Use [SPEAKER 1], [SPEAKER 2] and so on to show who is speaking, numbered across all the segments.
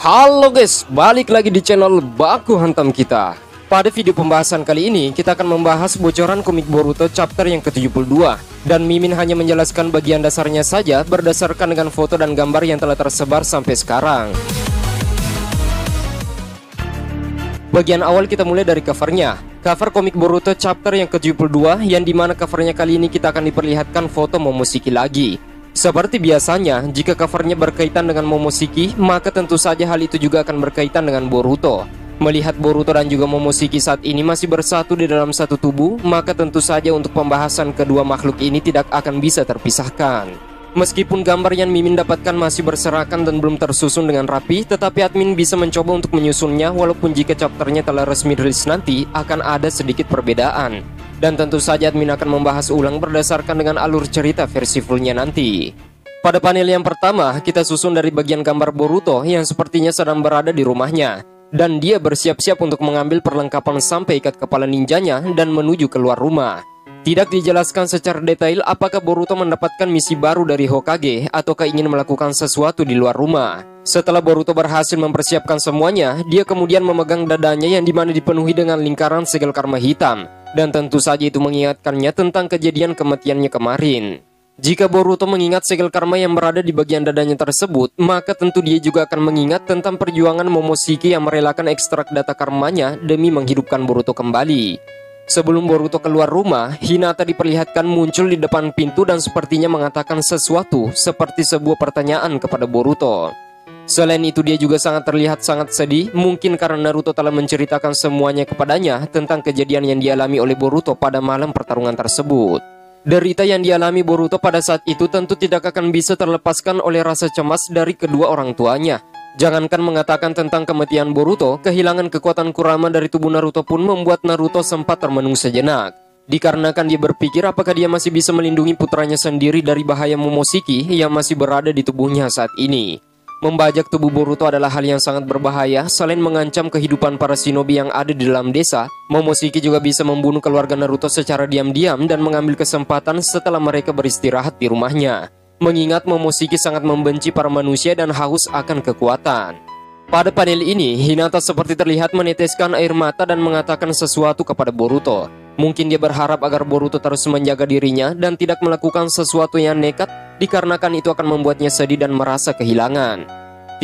[SPEAKER 1] Halo guys, balik lagi di channel Baku Hantam kita. Pada video pembahasan kali ini, kita akan membahas bocoran komik Boruto chapter yang ke-72. Dan Mimin hanya menjelaskan bagian dasarnya saja berdasarkan dengan foto dan gambar yang telah tersebar sampai sekarang. Bagian awal kita mulai dari covernya. Cover komik Boruto chapter yang ke-72, yang dimana covernya kali ini kita akan diperlihatkan foto Momoshiki lagi. Seperti biasanya, jika covernya berkaitan dengan Momoshiki, maka tentu saja hal itu juga akan berkaitan dengan Boruto. Melihat Boruto dan juga Momoshiki saat ini masih bersatu di dalam satu tubuh, maka tentu saja untuk pembahasan kedua makhluk ini tidak akan bisa terpisahkan. Meskipun gambar yang Mimin dapatkan masih berserakan dan belum tersusun dengan rapi, tetapi admin bisa mencoba untuk menyusunnya, walaupun jika chapternya telah resmi rilis nanti, akan ada sedikit perbedaan. Dan tentu saja admin akan membahas ulang berdasarkan dengan alur cerita versi fullnya nanti. Pada panel yang pertama, kita susun dari bagian gambar Boruto yang sepertinya sedang berada di rumahnya. Dan dia bersiap-siap untuk mengambil perlengkapan sampai ikat kepala ninjanya dan menuju keluar rumah. Tidak dijelaskan secara detail apakah Boruto mendapatkan misi baru dari Hokage ataukah ingin melakukan sesuatu di luar rumah. Setelah Boruto berhasil mempersiapkan semuanya, dia kemudian memegang dadanya yang dimana dipenuhi dengan lingkaran segel karma hitam. Dan tentu saja itu mengingatkannya tentang kejadian kematiannya kemarin. Jika Boruto mengingat segel karma yang berada di bagian dadanya tersebut, maka tentu dia juga akan mengingat tentang perjuangan Momoshiki yang merelakan ekstrak data karmanya demi menghidupkan Boruto kembali. Sebelum Boruto keluar rumah, Hinata diperlihatkan muncul di depan pintu dan sepertinya mengatakan sesuatu seperti sebuah pertanyaan kepada Boruto. Selain itu dia juga sangat terlihat sangat sedih, mungkin karena Naruto telah menceritakan semuanya kepadanya tentang kejadian yang dialami oleh Boruto pada malam pertarungan tersebut. Derita yang dialami Boruto pada saat itu tentu tidak akan bisa terlepaskan oleh rasa cemas dari kedua orang tuanya. Jangankan mengatakan tentang kematian Boruto, kehilangan kekuatan Kurama dari tubuh Naruto pun membuat Naruto sempat termenung sejenak. Dikarenakan dia berpikir apakah dia masih bisa melindungi putranya sendiri dari bahaya Momoshiki yang masih berada di tubuhnya saat ini. Membajak tubuh Boruto adalah hal yang sangat berbahaya. Selain mengancam kehidupan para shinobi yang ada di dalam desa, Momoshiki juga bisa membunuh keluarga Naruto secara diam-diam dan mengambil kesempatan setelah mereka beristirahat di rumahnya. Mengingat Momoshiki sangat membenci para manusia dan haus akan kekuatan. Pada panel ini, Hinata seperti terlihat meneteskan air mata dan mengatakan sesuatu kepada Boruto. Mungkin dia berharap agar Boruto terus menjaga dirinya dan tidak melakukan sesuatu yang nekat, dikarenakan itu akan membuatnya sedih dan merasa kehilangan.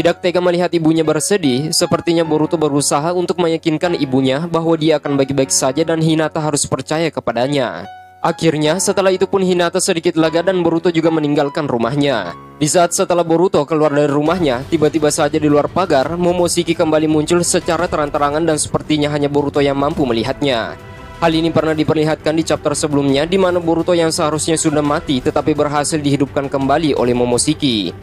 [SPEAKER 1] Tidak tega melihat ibunya bersedih, sepertinya Boruto berusaha untuk meyakinkan ibunya bahwa dia akan baik-baik saja dan Hinata harus percaya kepadanya. Akhirnya, setelah itu pun Hinata sedikit lega dan Boruto juga meninggalkan rumahnya. Di saat setelah Boruto keluar dari rumahnya, tiba-tiba saja di luar pagar, Momoshiki kembali muncul secara terang-terangan dan sepertinya hanya Boruto yang mampu melihatnya. Hal ini pernah diperlihatkan di chapter sebelumnya di mana Boruto yang seharusnya sudah mati tetapi berhasil dihidupkan kembali oleh Momoshiki.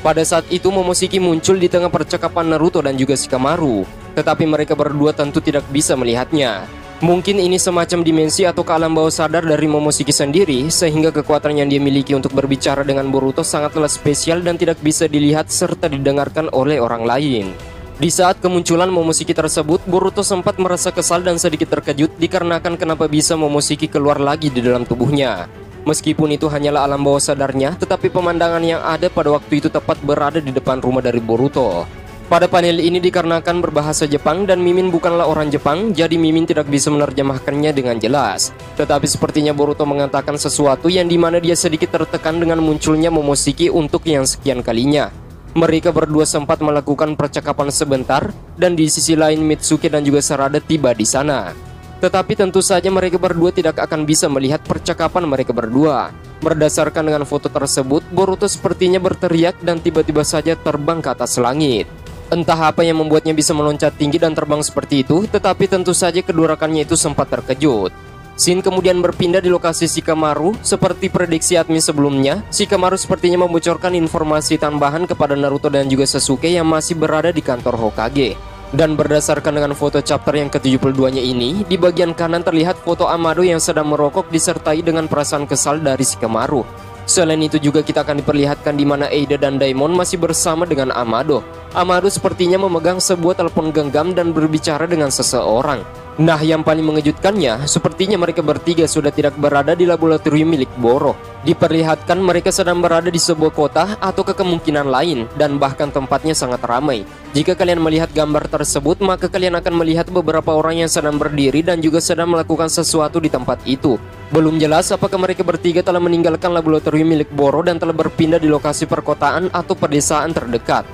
[SPEAKER 1] Pada saat itu Momoshiki muncul di tengah percakapan Naruto dan juga Shikamaru, tetapi mereka berdua tentu tidak bisa melihatnya. Mungkin ini semacam dimensi atau alam bawah sadar dari Momoshiki sendiri, sehingga kekuatan yang dia miliki untuk berbicara dengan Boruto sangatlah spesial dan tidak bisa dilihat serta didengarkan oleh orang lain. Di saat kemunculan Momoshiki tersebut, Boruto sempat merasa kesal dan sedikit terkejut dikarenakan kenapa bisa Momoshiki keluar lagi di dalam tubuhnya. Meskipun itu hanyalah alam bawah sadarnya, tetapi pemandangan yang ada pada waktu itu tepat berada di depan rumah dari Boruto. Pada panel ini dikarenakan berbahasa Jepang dan Mimin bukanlah orang Jepang, jadi Mimin tidak bisa menerjemahkannya dengan jelas. Tetapi sepertinya Boruto mengatakan sesuatu yang dimana dia sedikit tertekan dengan munculnya Momoshiki untuk yang sekian kalinya. Mereka berdua sempat melakukan percakapan sebentar dan di sisi lain Mitsuki dan juga Sarada tiba di sana. Tetapi tentu saja mereka berdua tidak akan bisa melihat percakapan mereka berdua. Berdasarkan dengan foto tersebut, Boruto sepertinya berteriak dan tiba-tiba saja terbang ke atas langit. Entah apa yang membuatnya bisa meloncat tinggi dan terbang seperti itu, tetapi tentu saja kedua rekannya itu sempat terkejut. Scene kemudian berpindah di lokasi Shikamaru. Seperti prediksi admin sebelumnya, Shikamaru sepertinya membocorkan informasi tambahan kepada Naruto dan juga Sasuke yang masih berada di kantor Hokage. Dan berdasarkan dengan foto chapter yang ke-72-nya ini, di bagian kanan terlihat foto Amado yang sedang merokok disertai dengan perasaan kesal dari Shikamaru. Selain itu juga kita akan diperlihatkan di mana Eida dan Daimon masih bersama dengan Amado. Amado sepertinya memegang sebuah telepon genggam dan berbicara dengan seseorang. Nah, yang paling mengejutkannya, sepertinya mereka bertiga sudah tidak berada di laboratorium milik Boro. Diperlihatkan mereka sedang berada di sebuah kota atau ke kemungkinan lain, dan bahkan tempatnya sangat ramai. Jika kalian melihat gambar tersebut, maka kalian akan melihat beberapa orang yang sedang berdiri dan juga sedang melakukan sesuatu di tempat itu. Belum jelas apakah mereka bertiga telah meninggalkan laboratorium milik Boro dan telah berpindah di lokasi perkotaan atau pedesaan terdekat.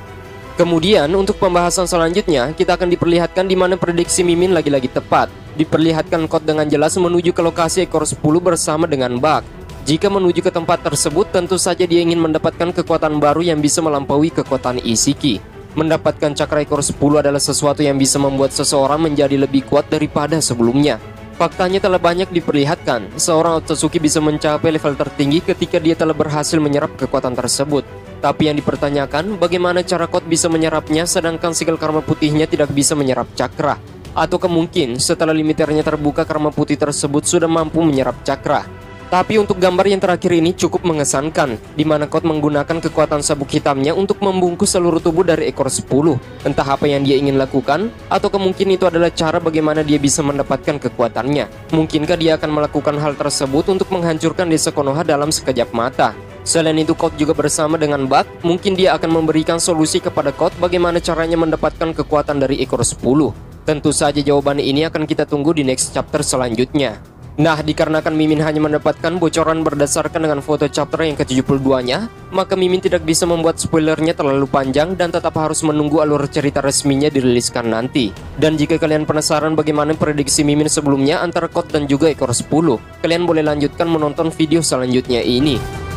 [SPEAKER 1] Kemudian untuk pembahasan selanjutnya, kita akan diperlihatkan di mana prediksi Mimin lagi-lagi tepat. Diperlihatkan Code dengan jelas menuju ke lokasi ekor 10 bersama dengan Bug. Jika menuju ke tempat tersebut, tentu saja dia ingin mendapatkan kekuatan baru yang bisa melampaui kekuatan Isiki. Mendapatkan cakra ekor 10 adalah sesuatu yang bisa membuat seseorang menjadi lebih kuat daripada sebelumnya. Faktanya telah banyak diperlihatkan, seorang Otsutsuki bisa mencapai level tertinggi ketika dia telah berhasil menyerap kekuatan tersebut. Tapi yang dipertanyakan, bagaimana cara Code bisa menyerapnya sedangkan segel karma putihnya tidak bisa menyerap cakra? Atau kemungkinan setelah limiternya terbuka, karma putih tersebut sudah mampu menyerap cakra. Tapi untuk gambar yang terakhir ini cukup mengesankan, di mana Code menggunakan kekuatan sabuk hitamnya untuk membungkus seluruh tubuh dari ekor 10. Entah apa yang dia ingin lakukan, atau kemungkinan itu adalah cara bagaimana dia bisa mendapatkan kekuatannya. Mungkinkah dia akan melakukan hal tersebut untuk menghancurkan desa Konoha dalam sekejap mata? Selain itu, Code juga bersama dengan Bug, mungkin dia akan memberikan solusi kepada Code bagaimana caranya mendapatkan kekuatan dari ekor 10. Tentu saja jawaban ini akan kita tunggu di next chapter selanjutnya. Nah, dikarenakan Mimin hanya mendapatkan bocoran berdasarkan dengan foto chapter yang ke-72-nya, maka Mimin tidak bisa membuat spoilernya terlalu panjang dan tetap harus menunggu alur cerita resminya diriliskan nanti. Dan jika kalian penasaran bagaimana prediksi Mimin sebelumnya antara Code dan juga ekor 10, kalian boleh lanjutkan menonton video selanjutnya ini.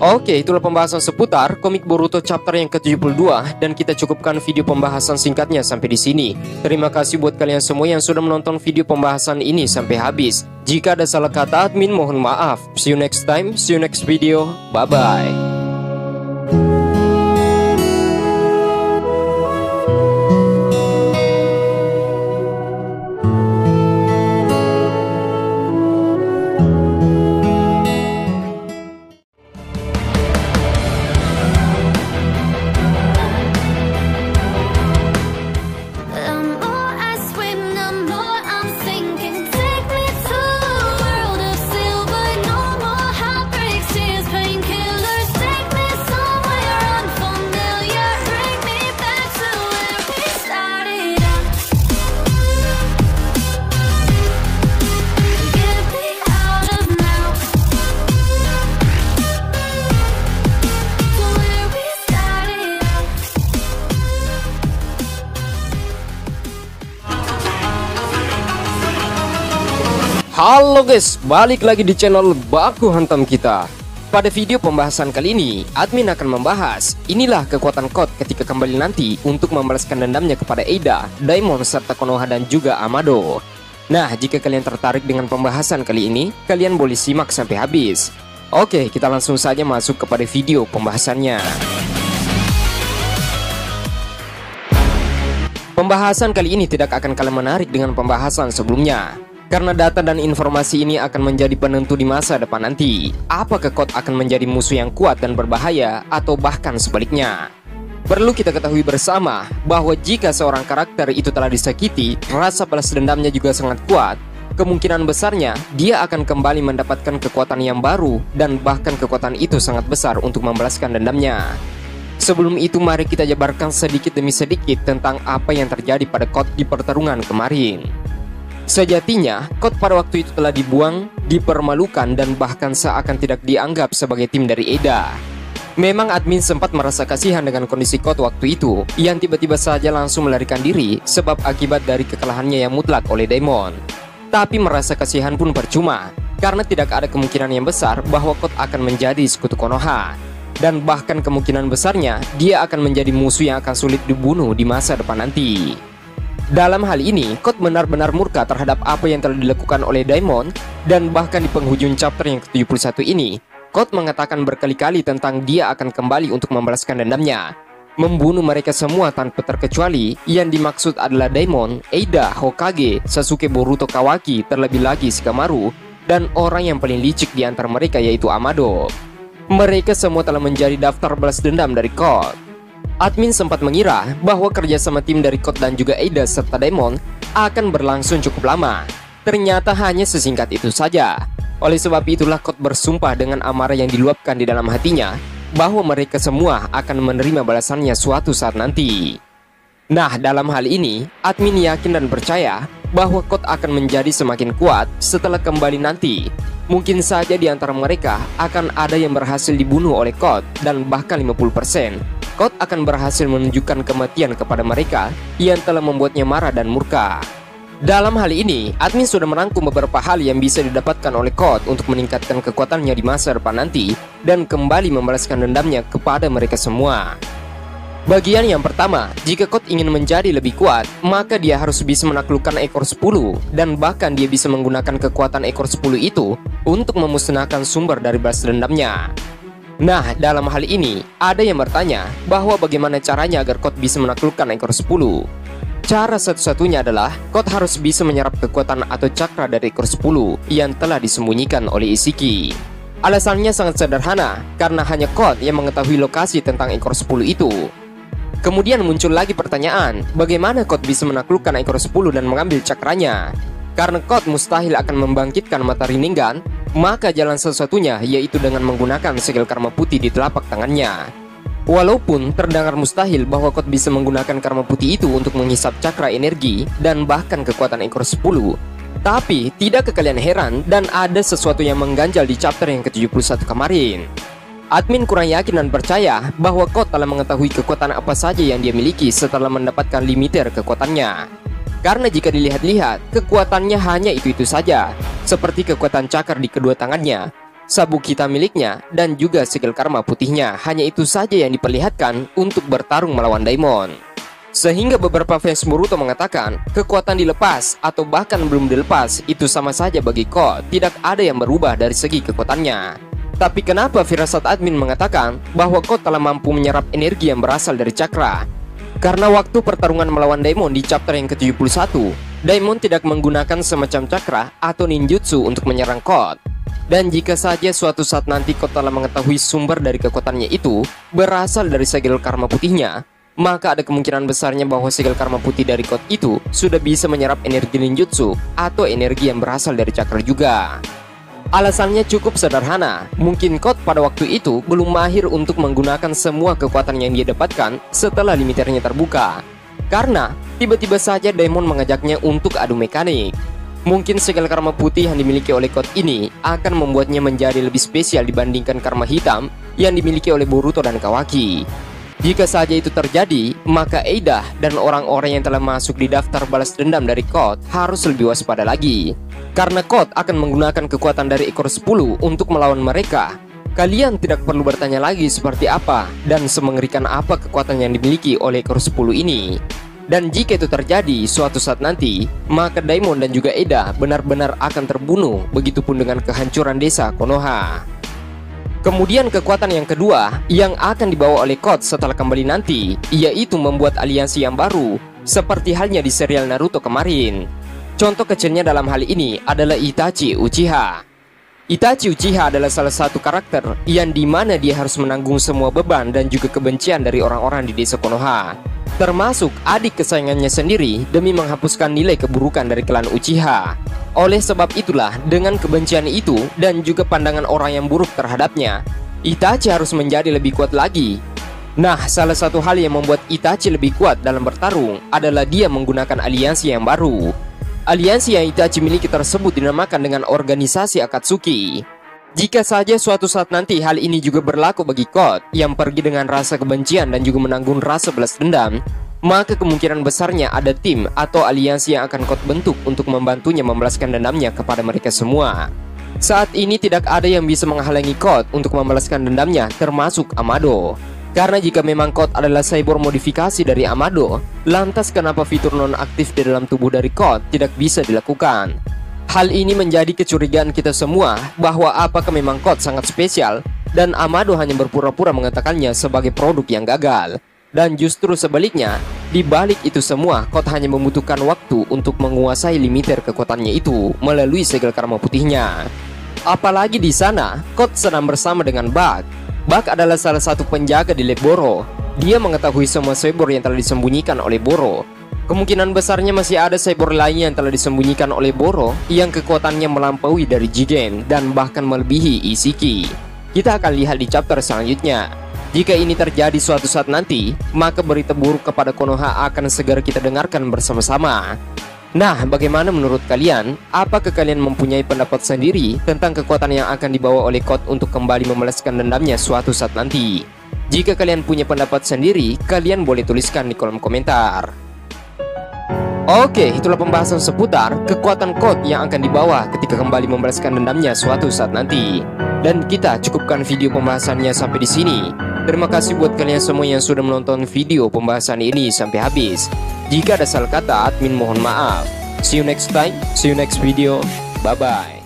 [SPEAKER 1] Oke, itulah pembahasan seputar komik Boruto chapter yang ke-72 dan kita cukupkan video pembahasan singkatnya sampai di sini. Terima kasih buat kalian semua yang sudah menonton video pembahasan ini sampai habis. Jika ada salah kata admin mohon maaf. See you next time, see you next video. Bye bye. Halo guys, balik lagi di channel Baku Hantam kita. Pada video pembahasan kali ini, admin akan membahas inilah kekuatan Code ketika kembali nanti untuk membalaskan dendamnya kepada Eida, Daimon, serta Konoha dan juga Amado. Nah, jika kalian tertarik dengan pembahasan kali ini, kalian boleh simak sampai habis. Oke, kita langsung saja masuk kepada video pembahasannya. Pembahasan kali ini tidak akan kalah menarik dengan pembahasan sebelumnya. Karena data dan informasi ini akan menjadi penentu di masa depan nanti. Apakah Code akan menjadi musuh yang kuat dan berbahaya atau bahkan sebaliknya? Perlu kita ketahui bersama bahwa jika seorang karakter itu telah disakiti, rasa balas dendamnya juga sangat kuat. Kemungkinan besarnya dia akan kembali mendapatkan kekuatan yang baru dan bahkan kekuatan itu sangat besar untuk membalaskan dendamnya. Sebelum itu mari kita jabarkan sedikit demi sedikit tentang apa yang terjadi pada Code di pertarungan kemarin. Sejatinya, Code pada waktu itu telah dibuang, dipermalukan, dan bahkan seakan tidak dianggap sebagai tim dari Eida. Memang admin sempat merasa kasihan dengan kondisi Code waktu itu, yang tiba-tiba saja langsung melarikan diri sebab akibat dari kekalahannya yang mutlak oleh Daimon. Tapi merasa kasihan pun percuma, karena tidak ada kemungkinan yang besar bahwa Code akan menjadi sekutu Konoha. Dan bahkan kemungkinan besarnya, dia akan menjadi musuh yang akan sulit dibunuh di masa depan nanti. Dalam hal ini, Code benar-benar murka terhadap apa yang telah dilakukan oleh Daimon, dan bahkan di penghujung chapter yang ke-71 ini, Code mengatakan berkali-kali tentang dia akan kembali untuk membalaskan dendamnya, membunuh mereka semua tanpa terkecuali. Yang dimaksud adalah Daimon, Eida, Hokage, Sasuke Boruto Kawaki, terlebih lagi Shikamaru, dan orang yang paling licik di antara mereka yaitu Amado. Mereka semua telah menjadi daftar balas dendam dari Code. Admin sempat mengira bahwa kerjasama tim dari Code dan juga Eida serta Daimon akan berlangsung cukup lama. Ternyata hanya sesingkat itu saja. Oleh sebab itulah Code bersumpah dengan amarah yang diluapkan di dalam hatinya bahwa mereka semua akan menerima balasannya suatu saat nanti. Nah, dalam hal ini, admin yakin dan percaya bahwa Code akan menjadi semakin kuat setelah kembali nanti. Mungkin saja di antara mereka akan ada yang berhasil dibunuh oleh Code, dan bahkan 50% Code akan berhasil menunjukkan kematian kepada mereka yang telah membuatnya marah dan murka. Dalam hal ini, admin sudah merangkum beberapa hal yang bisa didapatkan oleh Code untuk meningkatkan kekuatannya di masa depan nanti dan kembali membalaskan dendamnya kepada mereka semua. Bagian yang pertama, jika Code ingin menjadi lebih kuat, maka dia harus bisa menaklukkan ekor 10, dan bahkan dia bisa menggunakan kekuatan ekor 10 itu untuk memusnahkan sumber dari balas dendamnya. Nah, dalam hal ini, ada yang bertanya bahwa bagaimana caranya agar Code bisa menaklukkan ekor 10. Cara satu-satunya adalah Code harus bisa menyerap kekuatan atau cakra dari ekor 10 yang telah disembunyikan oleh Isshiki. Alasannya sangat sederhana, karena hanya Code yang mengetahui lokasi tentang ekor 10 itu. Kemudian muncul lagi pertanyaan, bagaimana Code bisa menaklukkan ekor 10 dan mengambil cakranya? Karena Code mustahil akan membangkitkan mata Rinnegan, maka jalan satu-satunya yaitu dengan menggunakan segel karma putih di telapak tangannya. Walaupun terdengar mustahil bahwa Code bisa menggunakan karma putih itu untuk menghisap cakra energi dan bahkan kekuatan ekor 10, tapi tidak kalian heran dan ada sesuatu yang mengganjal di chapter yang ke-71 kemarin. Admin kurang yakin dan percaya bahwa Code telah mengetahui kekuatan apa saja yang dia miliki setelah mendapatkan limiter kekuatannya. Karena jika dilihat-lihat, kekuatannya hanya itu-itu saja, seperti kekuatan cakar di kedua tangannya, sabuk hitam miliknya, dan juga segel karma putihnya. Hanya itu saja yang diperlihatkan untuk bertarung melawan Daimon. Sehingga beberapa fans Boruto mengatakan, kekuatan dilepas atau bahkan belum dilepas, itu sama saja bagi Code, tidak ada yang berubah dari segi kekuatannya. Tapi kenapa firasat admin mengatakan bahwa Code telah mampu menyerap energi yang berasal dari cakra? Karena waktu pertarungan melawan Daimon di chapter yang ke-71, Daimon tidak menggunakan semacam cakra atau ninjutsu untuk menyerang Code. Dan jika saja suatu saat nanti Code telah mengetahui sumber dari kekuatannya itu berasal dari segel karma putihnya, maka ada kemungkinan besarnya bahwa segel karma putih dari Code itu sudah bisa menyerap energi ninjutsu atau energi yang berasal dari cakra juga. Alasannya cukup sederhana, mungkin Code pada waktu itu belum mahir untuk menggunakan semua kekuatan yang dia dapatkan setelah limiternya terbuka. Karena tiba-tiba saja Daimon mengajaknya untuk adu mekanik. Mungkin segel karma putih yang dimiliki oleh Code ini akan membuatnya menjadi lebih spesial dibandingkan karma hitam yang dimiliki oleh Boruto dan Kawaki. Jika saja itu terjadi, maka Eida dan orang-orang yang telah masuk di daftar balas dendam dari Code harus lebih waspada lagi. Karena Code akan menggunakan kekuatan dari ekor 10 untuk melawan mereka. Kalian tidak perlu bertanya lagi seperti apa dan semengerikan apa kekuatan yang dimiliki oleh ekor 10 ini. Dan jika itu terjadi suatu saat nanti, maka Daimon dan juga Eida benar-benar akan terbunuh, begitupun dengan kehancuran desa Konoha. Kemudian kekuatan yang kedua yang akan dibawa oleh Code setelah kembali nanti, yaitu membuat aliansi yang baru, seperti halnya di serial Naruto kemarin. Contoh kecilnya dalam hal ini adalah Itachi Uchiha. Itachi Uchiha adalah salah satu karakter yang dimana dia harus menanggung semua beban dan juga kebencian dari orang-orang di desa Konoha, termasuk adik kesayangannya sendiri demi menghapuskan nilai keburukan dari klan Uchiha. Oleh sebab itulah, dengan kebencian itu dan juga pandangan orang yang buruk terhadapnya, Itachi harus menjadi lebih kuat lagi. Nah, salah satu hal yang membuat Itachi lebih kuat dalam bertarung adalah dia menggunakan aliansi yang baru. Aliansi yang Itachi miliki tersebut dinamakan dengan organisasi Akatsuki. Jika saja suatu saat nanti hal ini juga berlaku bagi Code yang pergi dengan rasa kebencian dan juga menanggung rasa balas dendam, maka kemungkinan besarnya ada tim atau aliansi yang akan Code bentuk untuk membantunya membalaskan dendamnya kepada mereka semua. Saat ini tidak ada yang bisa menghalangi Code untuk membalaskan dendamnya, termasuk Amado. Karena jika memang Code adalah cyborg modifikasi dari Amado, lantas kenapa fitur non-aktif di dalam tubuh dari Code tidak bisa dilakukan? Hal ini menjadi kecurigaan kita semua bahwa apakah memang Code sangat spesial dan Amado hanya berpura-pura mengatakannya sebagai produk yang gagal. Dan justru sebaliknya, di balik itu semua, Code hanya membutuhkan waktu untuk menguasai limiter kekuatannya itu melalui segel karma putihnya. Apalagi di sana, Code sedang bersama dengan Bug. Bug adalah salah satu penjaga di lab Boro. Dia mengetahui semua cyborg yang telah disembunyikan oleh Boro. Kemungkinan besarnya masih ada cyborg lain yang telah disembunyikan oleh Boro yang kekuatannya melampaui dari Jigen dan bahkan melebihi Isiki. Kita akan lihat di chapter selanjutnya. Jika ini terjadi suatu saat nanti, maka berita buruk kepada Konoha akan segera kita dengarkan bersama-sama. Nah, bagaimana menurut kalian? Apakah kalian mempunyai pendapat sendiri tentang kekuatan yang akan dibawa oleh Code untuk kembali membalaskan dendamnya suatu saat nanti? Jika kalian punya pendapat sendiri, kalian boleh tuliskan di kolom komentar. Oke, itulah pembahasan seputar kekuatan Code yang akan dibawa ketika kembali membalaskan dendamnya suatu saat nanti. Dan kita cukupkan video pembahasannya sampai di sini. Terima kasih buat kalian semua yang sudah menonton video pembahasan ini sampai habis. Jika ada salah kata, admin mohon maaf. See you next time, see you next video. Bye bye.